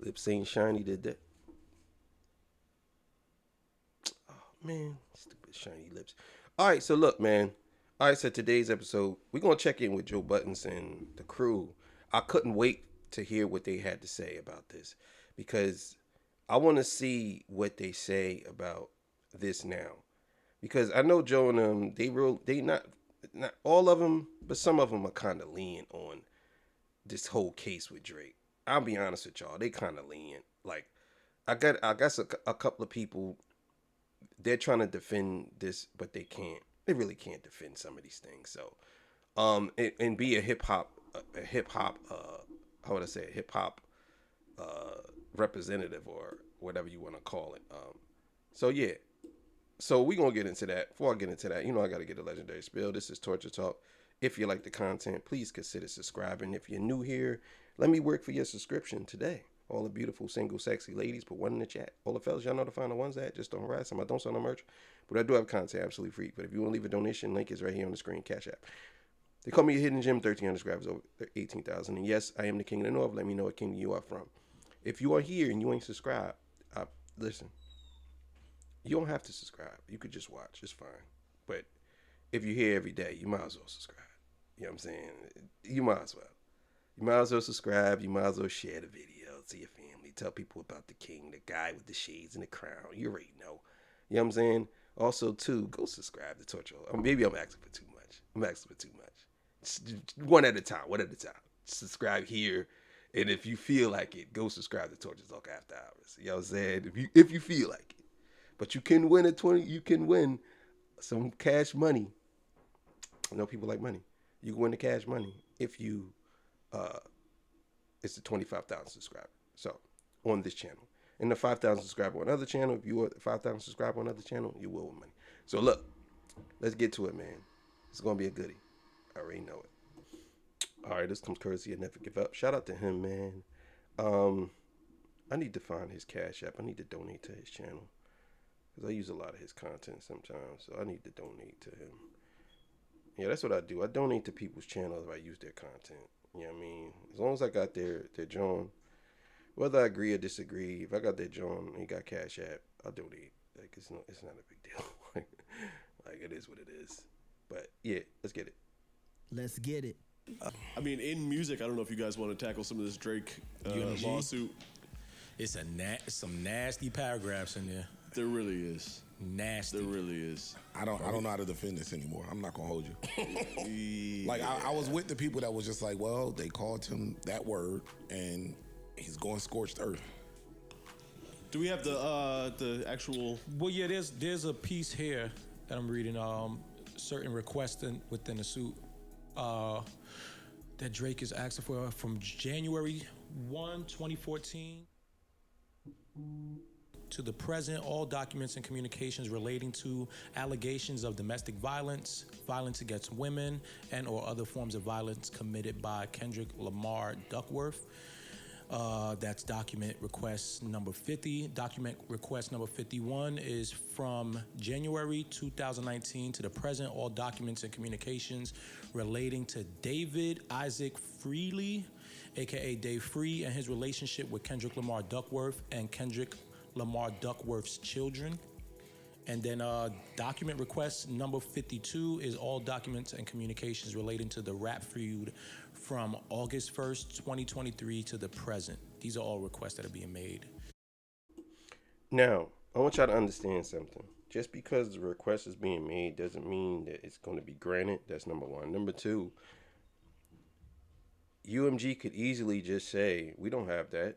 Lips ain't shiny, did that? Oh man, stupid shiny lips. All right, so look, man. All right, so today's episode, we're gonna check in with Joe Buttons and the crew. I couldn't wait to hear what they had to say about this because I want to see what they say about this now. Because I know Joe and them, they not all of them, but some of them are kind of lean on this whole case with Drake. I'll be honest with y'all, they kind of lenient. Like I guess a couple of people they're trying to defend this, but they can't. They really can't defend some of these things. So and be a hip hop how would I say a hip hop uh representative or whatever you want to call it. So yeah, so we gonna get into that. Before I get into that, I gotta get a legendary spill. This is Torture Talk. If you like the content, please consider subscribing. If you're new here, let me work for your subscription today. All the beautiful, single, sexy ladies, put one in the chat. All the fellas, y'all know to find the ones that just don't harass them. I don't sell no merch, but I do have content absolutely free. But if you want to leave a donation, link is right here on the screen. Cash app. They call me a hidden gem. 1,300 subscribers over 18,000. And yes, I am the king of the north. Let me know what kingdom you are from. If you are here and you ain't subscribed, listen. You don't have to subscribe. You could just watch. It's fine. But if you're here every day, you might as well subscribe. You know what I'm saying? You might as well. You might as well subscribe. You might as well share the video to your family. Tell people about the king, the guy with the shades and the crown. You already know. You know what I'm saying? Also, too, go subscribe to Torture. Maybe I'm asking for too much. I'm asking for too much. Just one at a time. One at a time. Subscribe here. And if you feel like it, go subscribe to Torture Talk After Hours. You know what I'm saying? If you feel like it. But you can win at 20. You can win some cash money. I know people like money. You can win the cash money if you uh it's the 25,000 subscriber. So on this channel. And the 5,000 subscriber on another channel. If you are 5,000 subscriber on another channel, you will win money. So look, let's get to it, man. It's gonna be a goodie. I already know it. All right, this comes courtesy of Never Give Up. Shout out to him, man. Um, I need to find his cash app. I need to donate to his channel because I use a lot of his content sometimes. So I need to donate to him. Yeah, that's what I do. I donate to people's channels if I use their content. You know what I mean? As long as I got their John, whether I agree or disagree, if I got their John and he got Cash App, I'll donate. Like it's not a big deal. like it is what it is. But yeah, let's get it. Let's get it. I mean, in music, I don't know if you guys want to tackle some of this Drake UMG? lawsuit. It's some nasty paragraphs in there. There really is. Nasty. There really is. I don't know how to defend this anymore. I'm not gonna hold you. Like I was with the people that was just like, well, they called him that word, and he's going scorched earth. Do we have the actual? Well, yeah, there's a piece here that I'm reading. Certain requests within the suit that Drake is asking for from January 1, 2014 to the present, all documents and communications relating to allegations of domestic violence, violence against women, and or other forms of violence committed by Kendrick Lamar Duckworth. That's document request number 50. Document request number 51 is from January 2019 to the present, all documents and communications relating to David Isaac Freely, aka Dave Free, and his relationship with Kendrick Lamar Duckworth and Kendrick Lamar Duckworth's children. And then document request number 52 is all documents and communications relating to the rap feud from August 1st, 2023 to the present. These are all requests that are being made. Now, I want y'all to understand something. Just because the request is being made doesn't mean that it's going to be granted. That's number one. Number two, UMG could easily just say, we don't have that.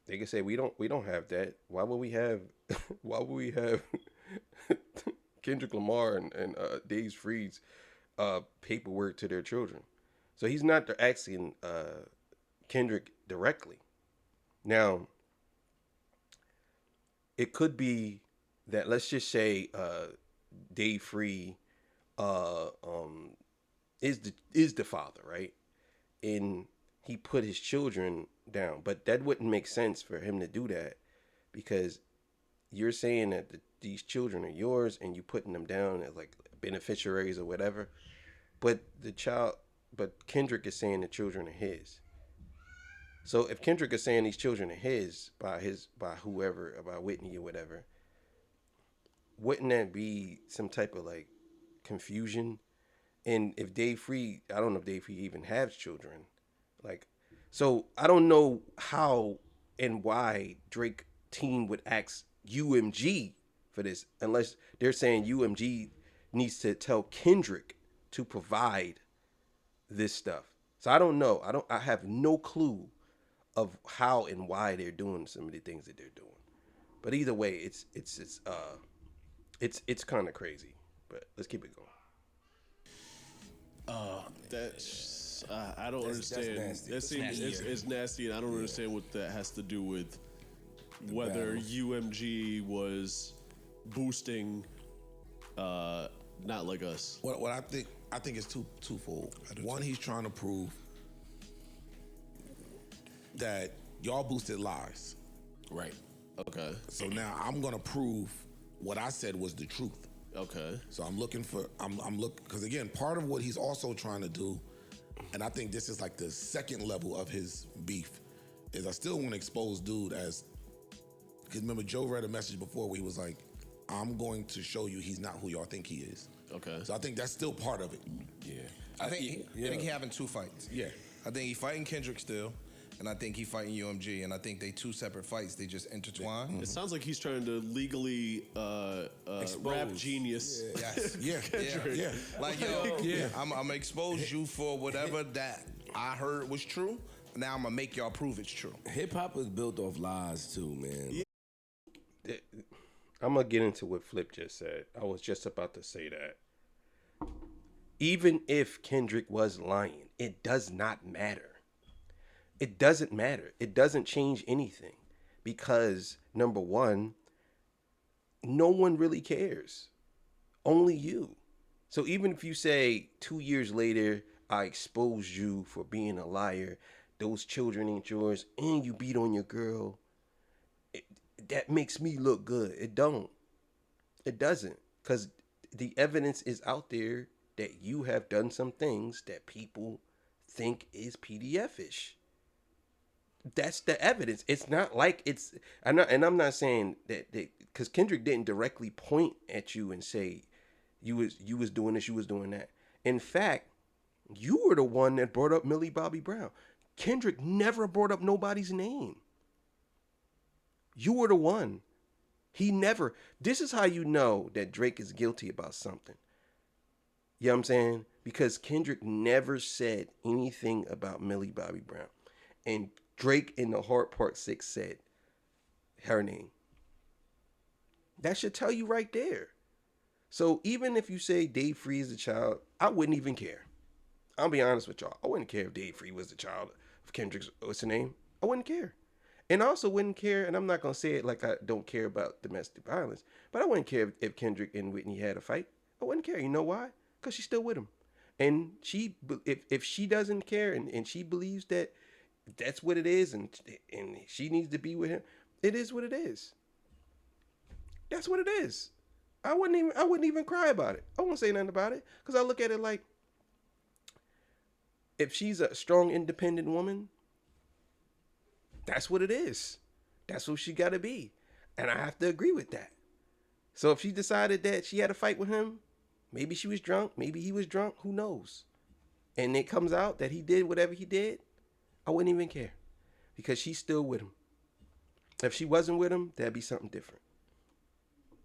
They could say we don't have that. Why would we have Kendrick Lamar and Dave Freed's paperwork to their children? So he's not asking Kendrick directly. Now, it could be that, let's just say Dave Free is the father, right? And he put his children down, but that wouldn't make sense for him to do that because you're saying that these children are yours and you putting them down as like beneficiaries or whatever, but the child, but Kendrick is saying the children are his. So if Kendrick is saying these children are his by whoever, by Whitney or whatever, wouldn't that be some type of like confusion? And if Dave Free, I don't know if Dave Free even has children. Like, so I don't know how and why Drake team would ask UMG for this, unless they're saying UMG needs to tell Kendrick to provide this stuff. So I don't know. I have no clue of how and why they're doing some of the things that they're doing. But either way, it's kind of crazy. But let's keep it going. That's I don't understand. nasty. That seems it's nasty, and I don't understand what that has to do with whether UMG was boosting, not like us. What I think it's twofold. One, he's trying to prove that y'all boosted lies. Right. Okay. So now I'm gonna prove what I said was the truth. Okay. So I'm looking because again, part of what he's also trying to do, and I think this is like the second level of his beef, is I still want to expose dude as, because remember Joe read a message before where he was like, I'm going to show you he's not who y'all think he is. Okay. So I think that's still part of it. Yeah. I think he having two fights. Yeah. I think he fighting Kendrick still, and I think he fighting UMG, and I think they two separate fights. They just intertwine. It sounds like he's trying to legally rap genius. Yes. Yeah. Like, yo, I'm gonna expose you for whatever that I heard was true. Now I'm gonna make y'all prove it's true. Hip hop is built off lies too, man. I'm gonna get into what Flip just said. I was just about to say that. Even if Kendrick was lying, it does not matter. It doesn't matter. It doesn't change anything because, number one, no one really cares. Only you. So even if you say 2 years later, I exposed you for being a liar, those children ain't yours, and you beat on your girl, that makes me look good. It don't. It doesn't. Because the evidence is out there that you have done some things that people think is PDF-ish. That's the evidence. It's not like it's, I'm not saying that because Kendrick didn't directly point at you and say you was doing this, you was doing that. In fact, you were the one that brought up Millie Bobby Brown. Kendrick never brought up nobody's name. You were the one. He never. This is how you know that Drake is guilty about something. You know what I'm saying? Because Kendrick never said anything about Millie Bobby Brown. And Drake in the Hard Part 6 said her name. That should tell you right there. So even if you say Dave Free is a child, I wouldn't even care. I'll be honest with y'all. I wouldn't care if Dave Free was the child of Kendrick's, what's her name? I wouldn't care. And I also wouldn't care, and I'm not going to say it like I don't care about domestic violence, but I wouldn't care if Kendrick and Whitney had a fight. I wouldn't care. You know why? Because she's still with him. And if she doesn't care and she believes that that's what it is and she needs to be with him, it is what it is. That's what it is. I wouldn't even cry about it. I won't say nothing about it because I look at it like, if she's a strong, independent woman, that's what it is. That's what she got to be. And I have to agree with that. So if she decided that she had a fight with him, maybe she was drunk, maybe he was drunk, who knows? And it comes out that he did whatever he did, I wouldn't even care because she's still with him. If she wasn't with him, that'd be something different.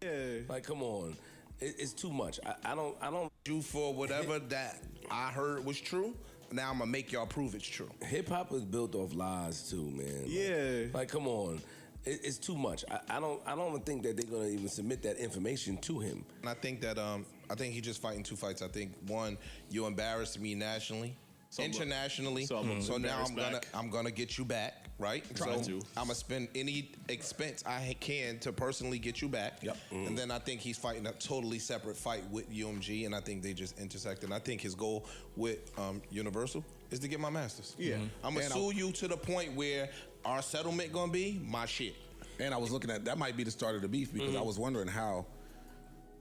Yeah. Like, come on, it's too much. I don't. You for whatever that I heard was true. Now I'm gonna make y'all prove it's true. Hip hop is built off lies too, man. Yeah. Like, come on, it's too much. I don't even think that they're gonna even submit that information to him. And I think that I think he's just fighting two fights. I think one, you embarrassed me nationally, internationally. So now back. I'm gonna get you back, right? Try to. I'm gonna spend any expense I can to personally get you back. Yep. And then I think he's fighting a totally separate fight with UMG, and I think they just intersect. And I think his goal with Universal is to get my masters. Yeah. I'm gonna sue you to the point where our settlement gonna be my shit. And I was looking at, that might be the start of the beef because I was wondering how,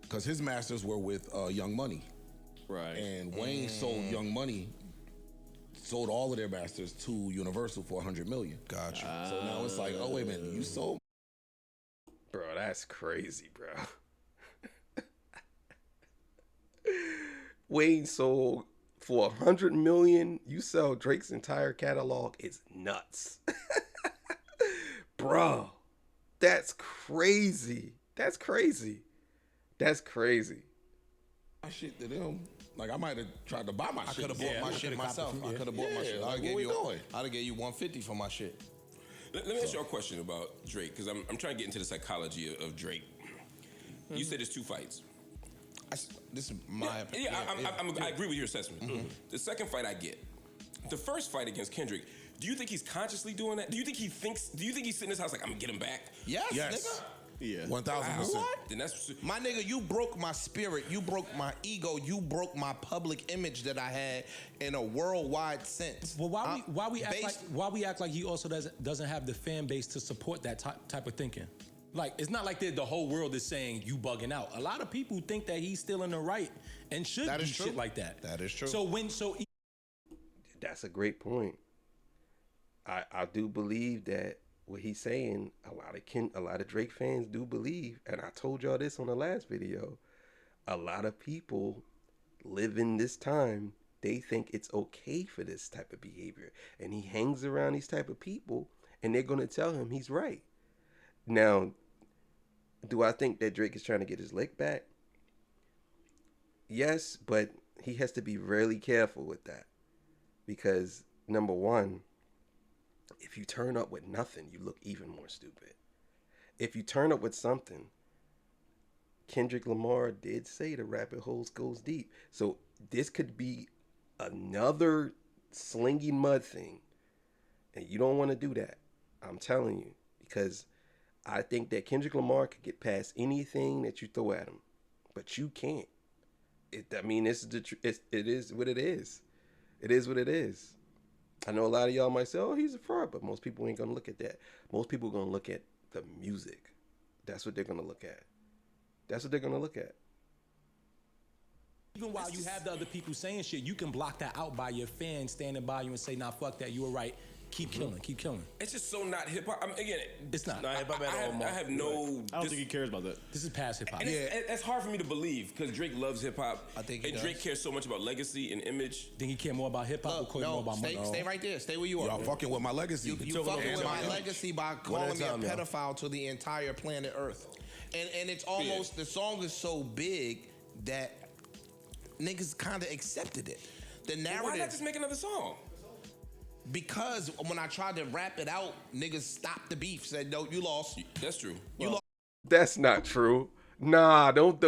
because his masters were with Young Money. Right. And Wayne sold Young Money sold all of their masters to Universal for $100 million. Gotcha. So now it's like, oh wait a minute, you sold. Bro, that's crazy, bro. Wayne sold for $100 million. You sell Drake's entire catalog. It's nuts. Bro, that's crazy. That's crazy. That's crazy. My shit to them. Like I might have tried to buy my I shit. could have bought my shit myself. I could have bought my shit. Like, what we doing? I'd have gave you 150 for my shit. Let me ask you a question about Drake, because I'm trying to get into the psychology of Drake. You said there's 2 fights. This is my opinion. I agree with your assessment. The second fight I get. The first fight against Kendrick, do you think he's consciously doing that? Do you think he's sitting in his house like, I'm gonna get him back? Yes, Yes. nigga. Yeah. 1,000%. What? Then that's My nigga, you broke my spirit. You broke my ego. You broke my public image that I had in a worldwide sense. Well, why we act based- like he also doesn't have the fan base to support that type of thinking? Like, it's not like the whole world is saying you bugging out. A lot of people think that he's still in the right and should That do is true. shit like that. That is true. That's a great point. I do believe that what he's saying, a lot of Drake fans do believe, and I told y'all this on the last video, a lot of people live in this time, they think it's okay for this type of behavior. And he hangs around these type of people, and they're going to tell him he's right. Now, do I think that Drake is trying to get his lick back? Yes, but he has to be really careful with that. Because, number one, if you turn up with nothing, you look even more stupid. If you turn up with something, Kendrick Lamar did say the rabbit hole goes deep. So this could be another slinging mud thing. And you don't want to do that. I'm telling you. Because I think that Kendrick Lamar could get past anything that you throw at him. But you can't. It is what it is. It is what it is. I know a lot of y'all might say, oh, he's a fraud, but most people ain't going to look at that. Most people are going to look at the music. That's what they're going to look at. That's what they're going to look at. Even while you have the other people saying shit, you can block that out by your fans standing by you and say, nah, fuck that, you were right. Keep killing, keep killing. It's just so not hip hop. I mean, again, It's not. Not hip hop at all. I have no. I don't think he cares about that. This is past hip hop. And it's hard for me to believe because Drake loves hip hop. I think he and does. Drake cares so much about legacy and image. Think he care more about hip hop or care more about money? Stay right there. Stay where you are. Y'all fucking with my legacy. You fucking with my image. legacy by One calling at me a a time, y'all. pedophile to the entire planet Earth. And it's almost, the song is so big that niggas kind of accepted it. The Why narrative, not just make another song? because when I tried to rap it out, niggas stopped the beef, said, no, you lost. That's true. You lost. That's not true. Nah, don't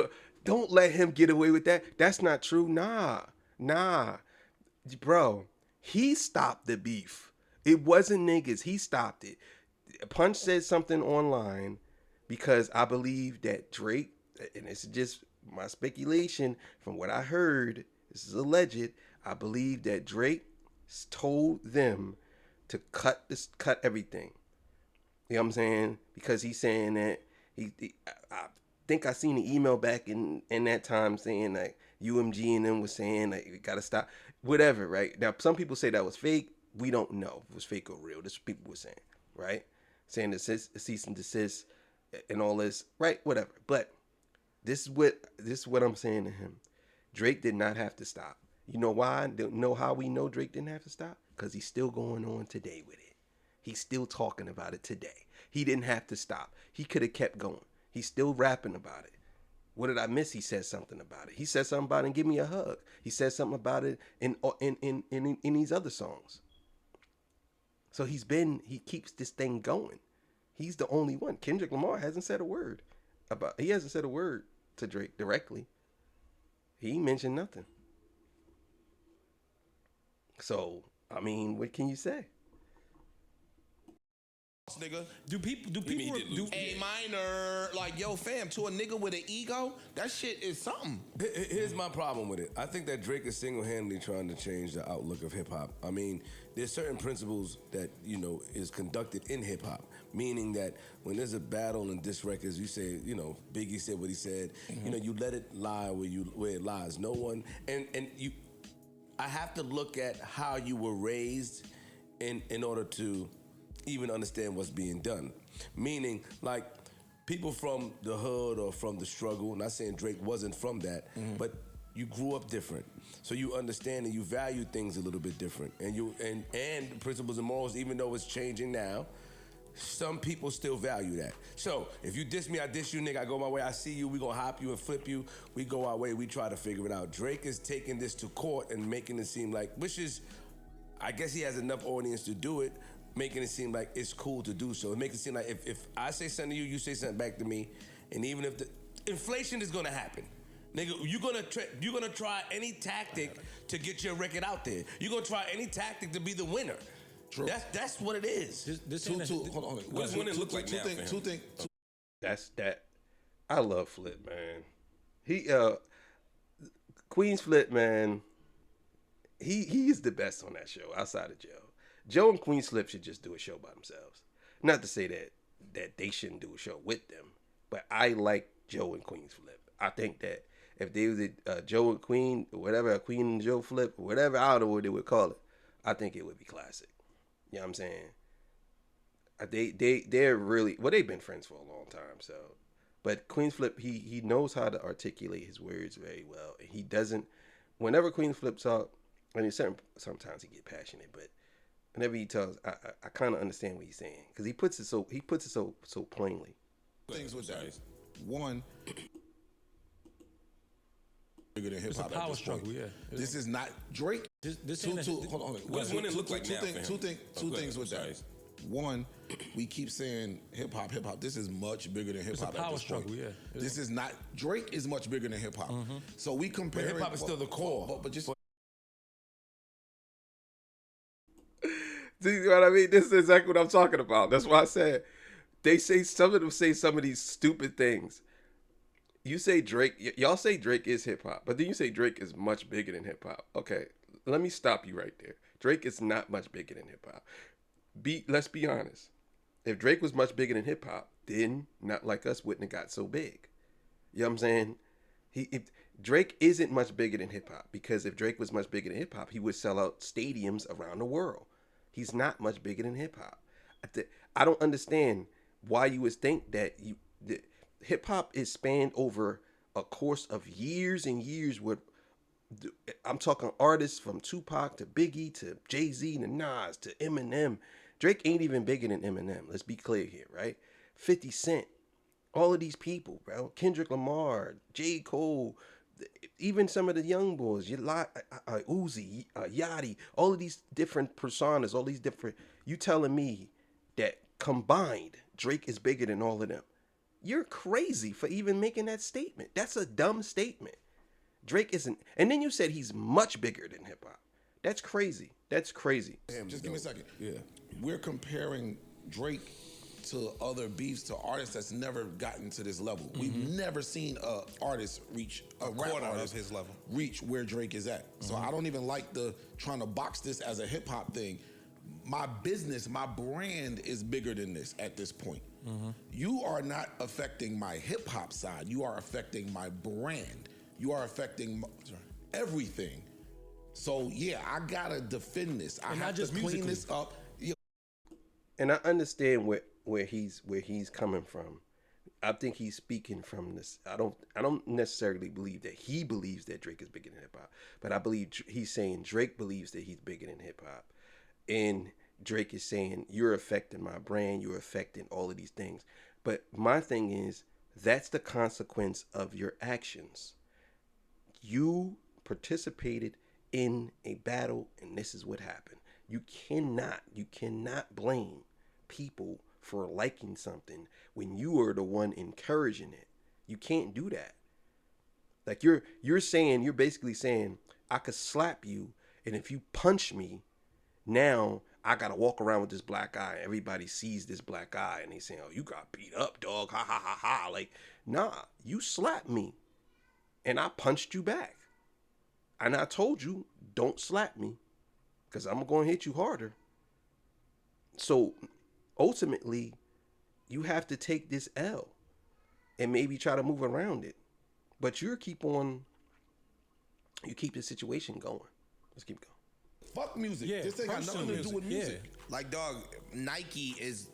let him get away with that. That's not true. Nah. Bro, he stopped the beef. It wasn't niggas. He stopped it. Punch said something online because I believe that Drake, and it's just my speculation from what I heard, this is alleged, I believe that Drake told them to cut everything. You know what I'm saying? Because he's saying that I think I seen the email back in that time saying like UMG and them was saying like we gotta stop whatever, right? Now some people say that was fake. We don't know if it was fake or real. This is what people were saying, right? Saying the cease and desist and all this, right? Whatever. But this is what I'm saying to him. Drake did not have to stop. You know why? Know how we know Drake didn't have to stop? Because he's still going on today with it. He's still talking about it today. He didn't have to stop. He could have kept going. He's still rapping about it. What did I miss? He said something about it. He said something about it in Give Me a Hug. He said something about it in these other songs. So he keeps this thing going. He's the only one. Kendrick Lamar hasn't said a word to Drake directly. He mentioned nothing. So, I mean, what can you say? Nigga. Do A minor, like, yo, fam, to a nigga with an ego, that shit is something. Here's my problem with it. I think that Drake is single-handedly trying to change the outlook of hip-hop. I mean, there's certain principles that, is conducted in hip-hop, meaning that when there's a battle and diss records, you say, Biggie said what he said, you let it lie where it lies. No one, and you, I have to look at how you were raised in order to even understand what's being done. Meaning, like, people from the hood or from the struggle, not saying Drake wasn't from that, but you grew up different. So you understand and you value things a little bit different. And principles and morals, even though it's changing now, some people still value that. So if you diss me, I diss you, nigga, I go my way, I see you, we gonna hop you and flip you, we go our way, we try to figure it out. Drake is taking this to court and making it seem like, which is, I guess he has enough audience to do it, making it seem like it's cool to do so. It makes it seem like if I say something to you, you say something back to me, and even if the inflation is gonna happen, nigga, you're gonna try any tactic to get your record out there. You're gonna try any tactic to be the winner. True. That's what it is. Hold on. What does winning look like now for him? Two things. That's that. I love Flip, man. He Queen's Flip, man. He is the best on that show outside of Joe. Joe and Queen's Flip should just do a show by themselves. Not to say that they shouldn't do a show with them, but I like Joe and Queen's Flip. I think that if they was Joe and Queen, or whatever, Queen and Joe Flip, or whatever, I don't know what they would call it, I think it would be classic. You know what I'm saying? They're really, well, they've been friends for a long time, so. But Queen's Flip, he knows how to articulate his words very well. And he doesn't, whenever Queen's Flip talk, I mean, sometimes he get passionate, but whenever he talks, I kind of understand what he's saying. Because he puts it so plainly. Things with that. One, bigger than hip hop. It's a power struggle, yeah. This is not Drake. Hold on. What does winning look like now for him? Two things with that. One, we keep saying hip hop. This is much bigger than hip hop. It's a power struggle, yeah. This is not Drake is much bigger than hip hop. So we compare. Hip hop is still the core. But just See what I mean? This is exactly what I'm talking about. That's why I said some of them say some of these stupid things. You say Drake, y'all say Drake is hip hop, but then you say Drake is much bigger than hip hop. Okay, let me stop you right there. Drake is not much bigger than hip hop. Let's be honest. If Drake was much bigger than hip hop, then Not Like Us wouldn't have got so big. You know what I'm saying? Drake isn't much bigger than hip hop, because if Drake was much bigger than hip hop, he would sell out stadiums around the world. He's not much bigger than hip hop. I don't understand why you would think that hip hop is spanned over a course of years and years. I'm talking artists from Tupac to Biggie to Jay-Z to Nas to Eminem. Drake ain't even bigger than Eminem. Let's be clear here, right? 50 Cent, all of these people, bro. Kendrick Lamar, J. Cole, even some of the young boys, Uzi, Yachty, all of these different personas, all these different. You telling me that combined Drake is bigger than all of them? You're crazy for even making that statement. That's a dumb statement. Drake isn't. And then you said he's much bigger than hip hop. That's crazy. That's crazy. Just give me a second. Yeah. We're comparing Drake to other beefs, to artists that's never gotten to this level. We've never seen a artist reach a quarter of his level, reach where Drake is at. So I don't even like the trying to box this as a hip hop thing. My business, my brand is bigger than this at this point. You are not affecting my hip hop side. You are affecting my brand. You are affecting everything. So yeah, I gotta defend this. I have to clean this up. And I understand where he's coming from. I think he's speaking from this. I don't necessarily believe that he believes that Drake is bigger than hip hop, but I believe he's saying Drake believes that he's bigger than hip hop, and Drake is saying you're affecting my brand, you're affecting all of these things. But my thing is, that's the consequence of your actions. You participated in a battle, and this is what happened. You cannot blame people for liking something when you are the one encouraging it. You can't do that. Like you're basically saying, I could slap you, and if you punch me, now I gotta walk around with this black eye. Everybody sees this black eye, and they saying, "Oh, you got beat up, dog." Ha ha ha ha. Like, nah, you slapped me, and I punched you back, and I told you, don't slap me, because I'm going to hit you harder. So ultimately, you have to take this L and maybe try to move around it. But you keep the situation going. Let's keep going. Fuck music. Yeah, This ain't got personal nothing to do with music, music. Like, dog, Nike is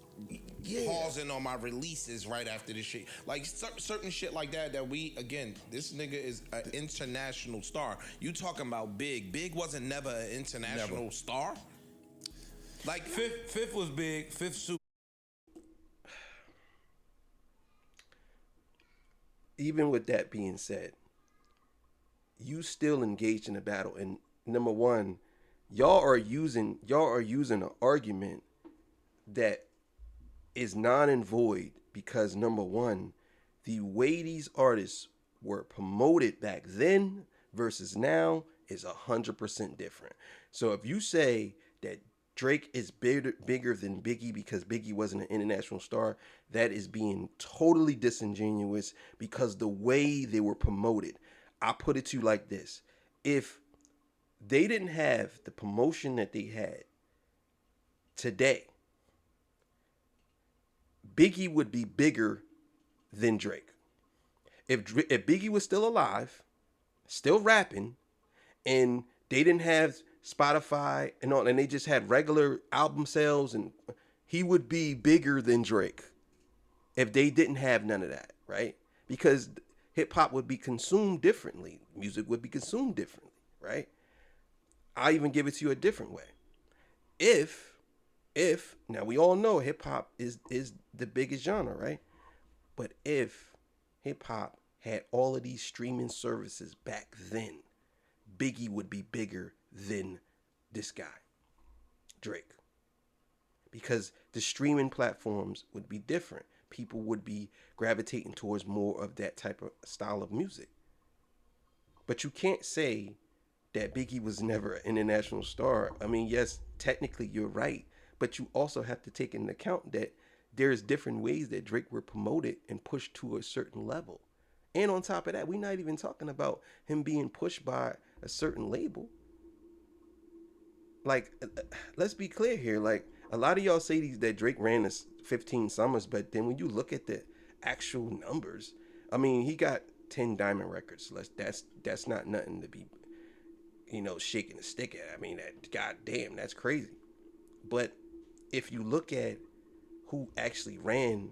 Yeah. pausing on my releases right after this shit. Like, certain shit like that we, again, this nigga is an international star. You talking about Big. Big wasn't never an international star. Like, Fifth was big. Fifth super. Even with that being said, you still engaged in a battle. And number one, y'all are using an argument that is non and void because number one, the way these artists were promoted back then versus now is 100% different. So if you say that Drake is bigger than Biggie because Biggie wasn't an international star, that is being totally disingenuous because the way they were promoted. I put it to you like this. If they didn't have the promotion that they had today, Biggie would be bigger than Drake. If Biggie was still alive, still rapping, and they didn't have Spotify and all, and they just had regular album sales, and he would be bigger than Drake if they didn't have none of that, right? Because hip hop would be consumed differently, music would be consumed differently, right? I even give it to you a different way. If now we all know hip hop is the biggest genre, right? But if hip hop had all of these streaming services back then, Biggie would be bigger than this guy, Drake. Because the streaming platforms would be different. People would be gravitating towards more of that type of style of music. But you can't say that Biggie was never an international star. I mean, yes, technically you're right, but you also have to take into account that there's different ways that Drake were promoted and pushed to a certain level. And on top of that, we're not even talking about him being pushed by a certain label. Like, let's be clear here. Like, a lot of y'all say that Drake ran this 15 summers, but then when you look at the actual numbers, I mean, he got 10 diamond records. That's not nothing to be, shaking a stick at. I mean, goddamn, that's crazy. But if you look at who actually ran,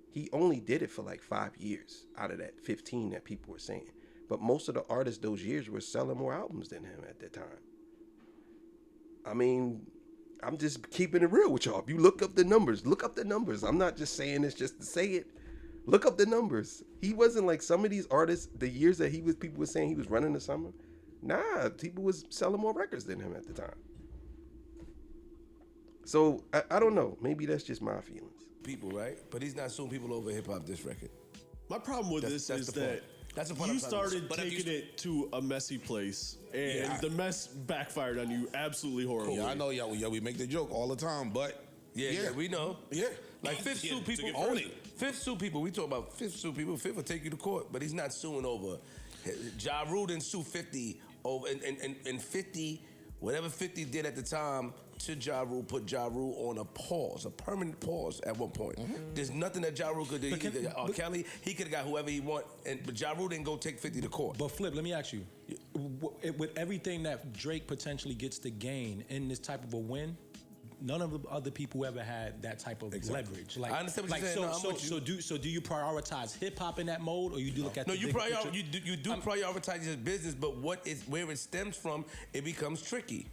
he only did it for like 5 years out of that 15 that people were saying. But most of the artists those years were selling more albums than him at that time. I mean, I'm just keeping it real with y'all. If you look up the numbers. I'm not just saying this just to say it. Look up the numbers. He wasn't like some of these artists, the years that people were saying he was running the summer. Nah, people was selling more records than him at the time. So, I don't know. Maybe that's just my feelings. People, right? But he's not suing people over hip hop this record. My problem with this is that That's the point you I'm trying to started taking it to a messy place, and the mess backfired on you absolutely horribly. Yeah, I know, we make the joke all the time, but Yeah, we know. Yeah. Like Fifth sue people. own it. Fifth sue people. We talk about Fifth sue people. Fifth will take you to court, but he's not suing over. Ja Rule didn't sue 50 over, and 50, whatever 50 did at the time to Ja Rule, put Ja Rule on a pause, a permanent pause at one point. There's nothing that Ja Rule could do. Kelly, he could have got whoever he want, but Ja Rule didn't go take 50 to court. But Flip, let me ask you, with everything that Drake potentially gets to gain in this type of a win, none of the other people ever had that type of leverage. Like, I understand what you're saying. No, I'm with you. So do you prioritize hip hop in that mode, or you do look at No, the you bigger picture? you do prioritize your business, but where it stems from, it becomes tricky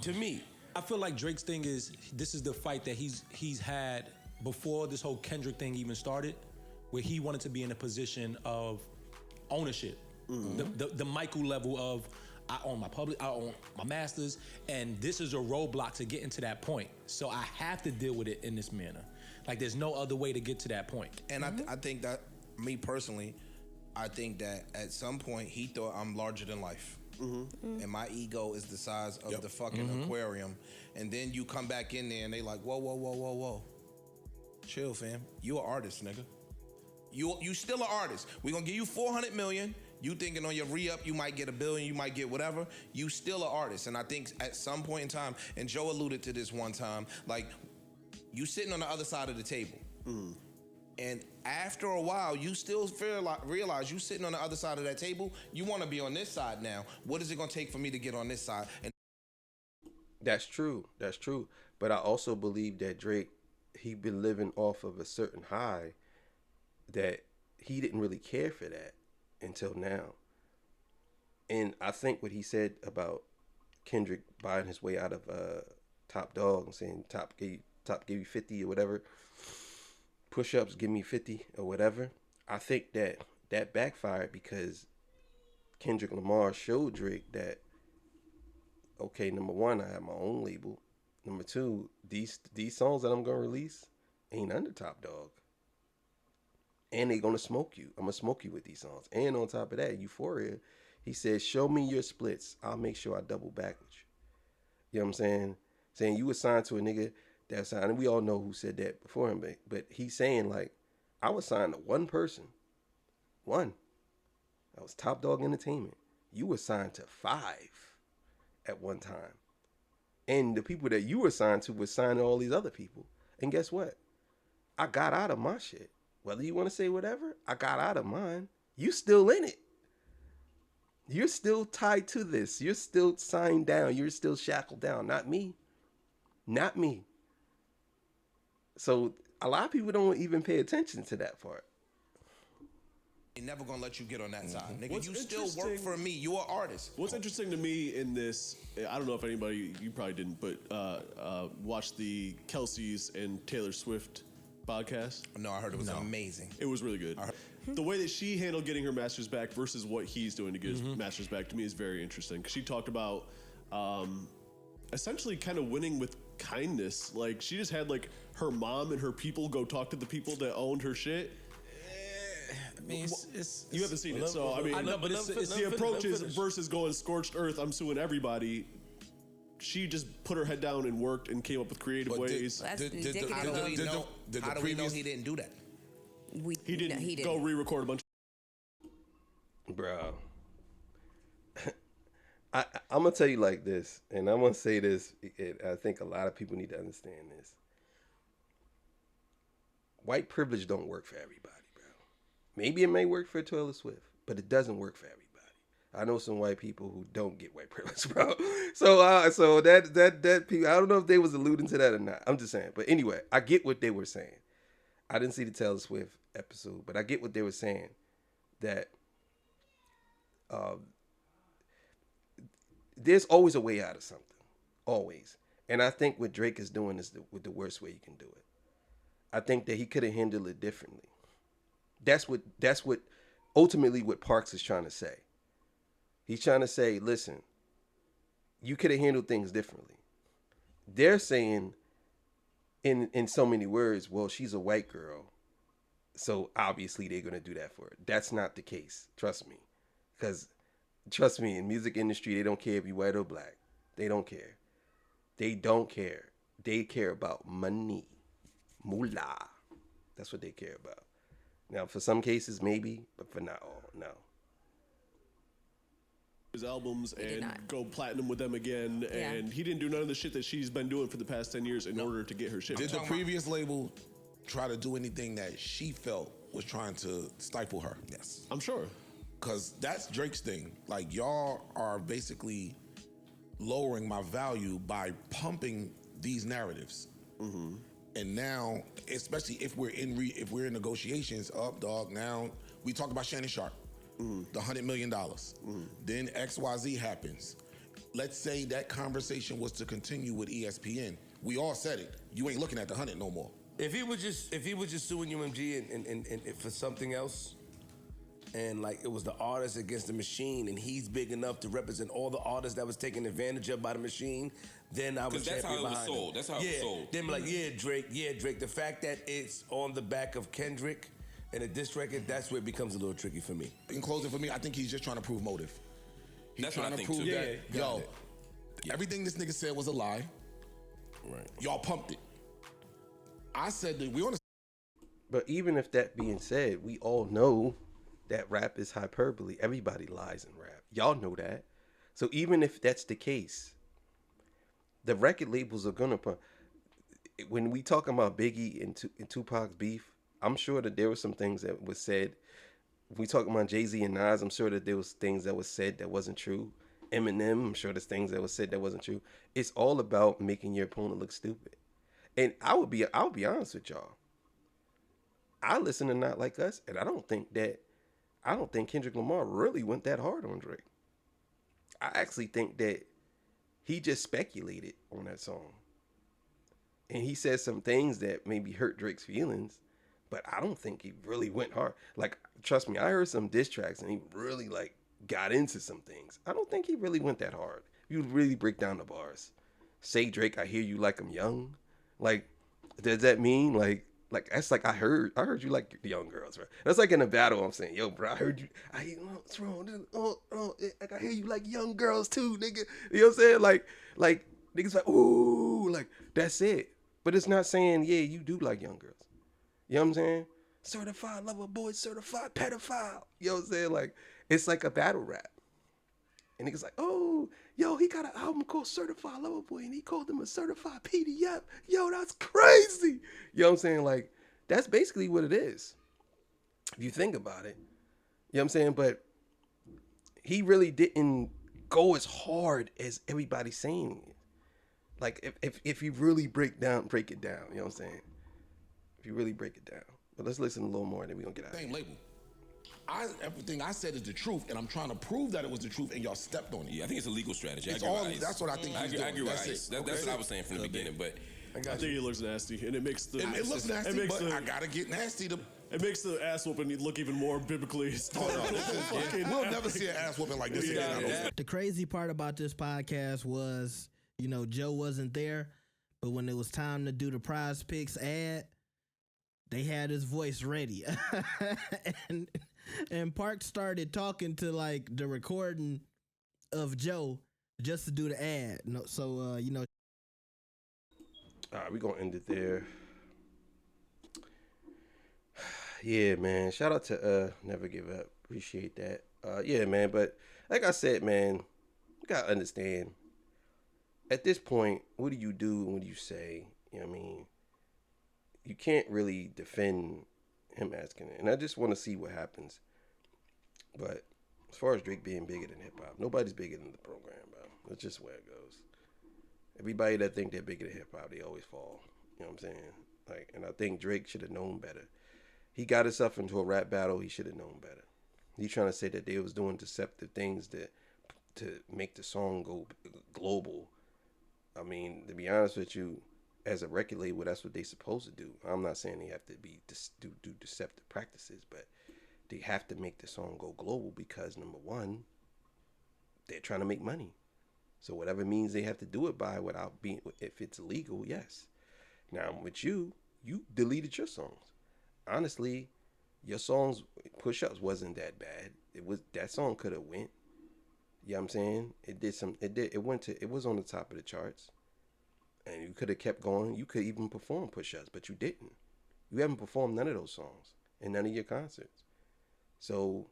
to me. I feel like Drake's thing is this is the fight that he's had before this whole Kendrick thing even started, where he wanted to be in a position of ownership, the Michael level of I own my public, I own my masters, and this is a roadblock to getting to that point. So I have to deal with it in this manner. Like there's no other way to get to that point. And I think that, me personally, I think that at some point he thought I'm larger than life. And my ego is the size of the fucking aquarium. And then you come back in there and they like, whoa. Chill, fam. You an artist, nigga. You still an artist. We're gonna give you $400 million. You thinking on your re-up, you might get $1 billion, you might get whatever. You still an artist. And I think at some point in time, and Joe alluded to this one time, like, you sitting on the other side of the table. And after a while, you still realize you sitting on the other side of that table. You want to be on this side now. What is it going to take for me to get on this side? And That's true. That's true. But I also believe that Drake, he been living off of a certain high that he didn't really care for that until now. And I think what he said about Kendrick buying his way out of Top Dog and saying Top gave you 50 or whatever, push-ups give me 50 or whatever. I think that backfired because Kendrick Lamar showed Drake that, okay, number one, I have my own label. Number two, these songs that I'm gonna release ain't under Top Dog. And they gonna smoke you. I'm gonna smoke you with these songs. And on top of that, Euphoria, he said, show me your splits. I'll make sure I double back with you. You know what I'm saying? Saying you was signed to a nigga that signed, and we all know who said that before him, but he's saying, like, I was signed to one person. One. That was Top Dog Entertainment. You were signed to 5 at one time. And the people that you were signed to were signed to all these other people. And guess what? I got out of my shit. Whether you want to say whatever, I got out of mine. You still in it. You're still tied to this. You're still signed down. You're still shackled down. Not me. Not me. So a lot of people don't even pay attention to that part. they're never going to let you get on that side. Nigga, What's you still work for me. You're an artist. What's interesting to me in this, I don't know if anybody, you probably didn't, but watch the Kelsey's and Taylor Swift podcast. No, I heard it was amazing. It was really good. The way that she handled getting her master's back versus what he's doing to get his master's back, to me, is very interesting. Because she talked about essentially kind of winning with kindness. Like, she just had, like, her mom and her people go talk to the people that owned her shit. I mean, it's You haven't seen it, so I mean, I know, but it's the approaches versus going scorched earth. I'm suing everybody. She just put her head down and worked and came up with creative ways. That's How do indicative. we know he didn't do that? He didn't go re-record a bunch. Bro, I'm gonna tell you like this, and I'm gonna say this. I think a lot of people need to understand this. White privilege don't work for everybody, bro. Maybe it may work for Taylor Swift, but it doesn't work for everybody. I know some white people who don't get white privilege, bro. So that people, I don't know if they was alluding to that or not. I'm just saying. But anyway, I get what they were saying. I didn't see the Taylor Swift episode, but I get what they were saying. That there's always a way out of something, always. And I think what Drake is doing is the worst way you can do it. I think that he could have handled it differently. That's what ultimately what Parks is trying to say. He's trying to say, listen, you could have handled things differently. They're saying in so many words, well, she's a white girl, so obviously they're going to do that for her. That's not the case. Trust me. Because, trust me, in music industry, they don't care if you're white or black. They don't care. They don't care. They care about money. Moolah. That's what they care about. Now, for some cases, maybe, but for not all, no. His albums and not. go platinum with them again, Yeah. and he didn't do none of the shit that she's been doing for the past 10 years in order to get her shit. Did the previous label try to do anything that she felt was trying to stifle her? Yes. I'm sure. Because that's Drake's thing. Like, y'all are basically lowering my value by pumping these narratives. Mm-hmm. And now, especially if we're in negotiations, up, dog. Now we talked about Shannon Sharp, the $100 million. Then XYZ happens. Let's say that conversation was to continue with ESPN. We all said it. You ain't looking at the 100 no more. If he was just suing UMG and for something else, and like it was the artist against the machine, and he's big enough to represent all the artists that was taken advantage of by the machine, then I was Because that's how it was behind sold. him. That's how it was sold. Then like, yeah, Drake. The fact that it's on the back of Kendrick and a diss record, that's where it becomes a little tricky for me. In closing, for me, I think he's just trying to prove motive. He's That's what trying I to think, prove too. that, Yeah, got yo, it. everything this nigga said was a lie. Right. Y'all pumped it. I said that we on. But even if that being said, we all know that rap is hyperbole. Everybody lies in rap. Y'all know that. So even if that's the case, the record labels are gonna pump. When we talking about Biggie and Tupac's beef, I'm sure that there were some things that was said. If we talk about Jay-Z and Nas, I'm sure that there was things that was said that wasn't true. Eminem, I'm sure there's things that was said that wasn't true. It's all about making your opponent look stupid. And I'll be honest with y'all. I listen to Not Like Us, and I don't think Kendrick Lamar really went that hard on Drake. I actually think that he just speculated on that song. And he said some things that maybe hurt Drake's feelings, but I don't think he really went hard. Like, trust me, I heard some diss tracks and he really like got into some things. I don't think he really went that hard. You really break down the bars. Say, Drake, I hear you like I'm young. Like, does that mean like that's like I heard you like the young girls, right? That's like in a battle. I'm saying, yo, bro, I heard you. What's wrong? Like I hear you like young girls too, nigga. You know what I'm saying? Like niggas like, ooh, like that's it. But it's not saying, yeah, you do like young girls. You know what I'm saying? Certified lover boy, certified pedophile. You know what I'm saying? Like it's like a battle rap. And niggas like, oh, yo, he got an album called Certified Lover Boy, and he called him a certified PDF. Yo, that's crazy. You know what I'm saying? Like, that's basically what it is. If you think about it. You know what I'm saying? But he really didn't go as hard as everybody's saying. Like, if you really break it down, you know what I'm saying? If you really break it down. But let's listen a little more, and then we're going to get out of Same here. label. Everything I said is the truth, and I'm trying to prove that it was the truth, and y'all stepped on it. Yeah, I think it's a legal strategy. It's all. That's what I think he's doing. I agree with That's Ice. it. That's what I was saying from the beginning. But I think it looks nasty, and it makes the It looks nasty, but I gotta get nasty to. it makes the ass whooping look even more biblically. We'll never see an ass whooping like this again. The crazy part about this podcast was, Joe wasn't there, but when it was time to do the Prize Picks ad, they had his voice ready. and Park started talking to like the recording of Joe just to do the ad. So All right, we're going to end it there. Yeah, man. Shout out to Never Give Up. Appreciate that. Yeah, man. But like I said, man, you got to understand. At this point, what do you do and what do you say? You know what I mean? You can't really defend him asking it. And I just want to see what happens. But as far as Drake being bigger than hip-hop, nobody's bigger than the program, bro. That's just where it goes. Everybody that think they're bigger than hip-hop, they always fall. You know what I'm saying? Like, and I think Drake should have known better. He got himself into a rap battle. He should have known better. He's trying to say that they was doing deceptive things to make the song go global. I mean, to be honest with you, as a record label, that's what they're supposed to do. I'm not saying they have to do deceptive practices, but they have to make the song go global because, number one, they're trying to make money. So whatever means they have to do it by without being, if it's illegal, yes. Now, with you deleted your songs. Honestly, your songs, Push-Ups wasn't that bad. That song could have went. You know what I'm saying? It was on the top of the charts. And you could have kept going. You could even perform Push-Ups, but you didn't. You haven't performed none of those songs in none of your concerts. So,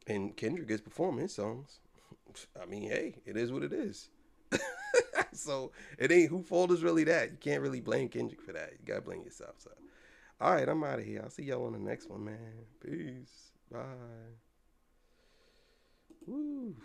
and Kendrick is performing his songs. I mean, hey, it is what it is. So, it ain't, who fault is really that? You can't really blame Kendrick for that. You got to blame yourself. So, all right, I'm out of here. I'll see y'all on the next one, man. Peace. Bye. Woo.